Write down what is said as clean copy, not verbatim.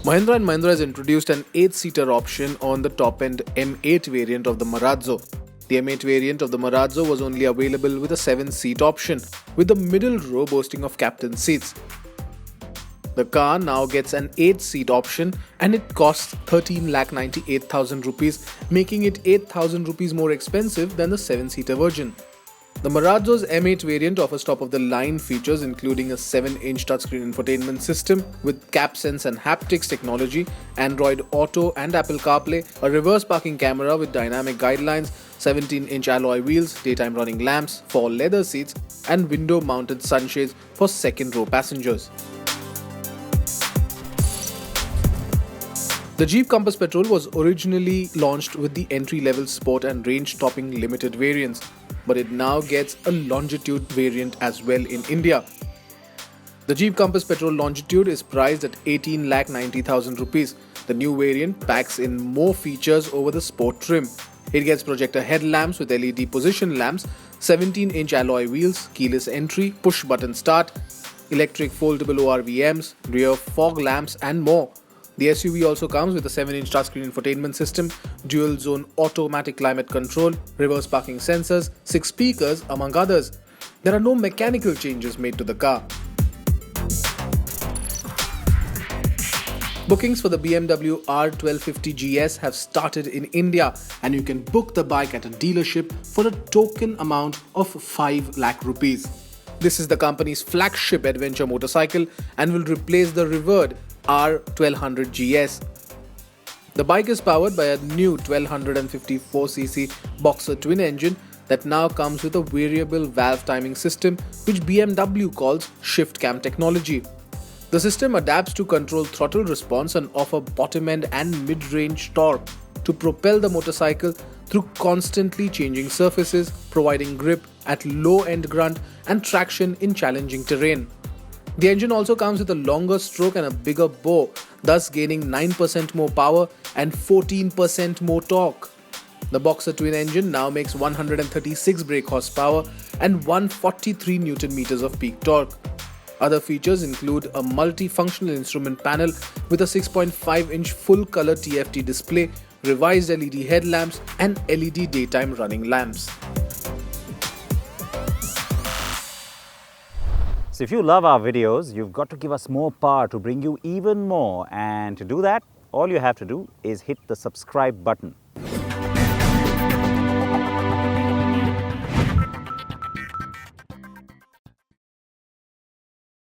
Mahindra & Mahindra has introduced an 8-seater option on the top-end M8 variant of the Marazzo. The M8 variant of the Marazzo was only available with a 7-seat option, with the middle row boasting of captain seats. The car now gets an 8-seat option and it costs 13,98,000 rupees, making it 8,000 rupees more expensive than the 7-seater version. The Marazzo's M8 variant offers top-of-the-line features including a 7-inch touchscreen infotainment system with CapSense and haptics technology, Android Auto and Apple CarPlay, a reverse parking camera with dynamic guidelines, 17-inch alloy wheels, daytime running lamps, 4 leather seats, and window-mounted sunshades for second-row passengers. The Jeep Compass Petrol was originally launched with the entry-level sport and range-topping limited variants, but it now gets a Longitude variant as well in India. The Jeep Compass Petrol Longitude is priced at 18,90,000 rupees. The new variant packs in more features over the sport trim. It gets projector headlamps with LED position lamps, 17-inch alloy wheels, keyless entry, push-button start, electric foldable ORVMs, rear fog lamps and more. The SUV also comes with a 7-inch touchscreen infotainment system, dual-zone automatic climate control, reverse parking sensors, 6 speakers, among others. There are no mechanical changes made to the car. Bookings for the BMW R1250 GS have started in India, and you can book the bike at a dealership for a token amount of 5 lakh rupees. This is the company's flagship adventure motorcycle and will replace the revered R1200 GS. The bike is powered by a new 1254cc Boxer twin engine that now comes with a variable valve timing system which BMW calls shift cam technology. The system adapts to control throttle response and offer bottom end and mid-range torque to propel the motorcycle through constantly changing surfaces, providing grip at low end grunt and traction in challenging terrain. The engine also comes with a longer stroke and a bigger bore, thus gaining 9% more power and 14% more torque. The Boxer twin engine now makes 136 brake horsepower and 143 Nm of peak torque. Other features include a multifunctional instrument panel with a 6.5-inch full-color TFT display, revised LED headlamps and LED daytime running lamps. So if you love our videos, you've got to give us more power to bring you even more. And to do that, all you have to do is hit the subscribe button.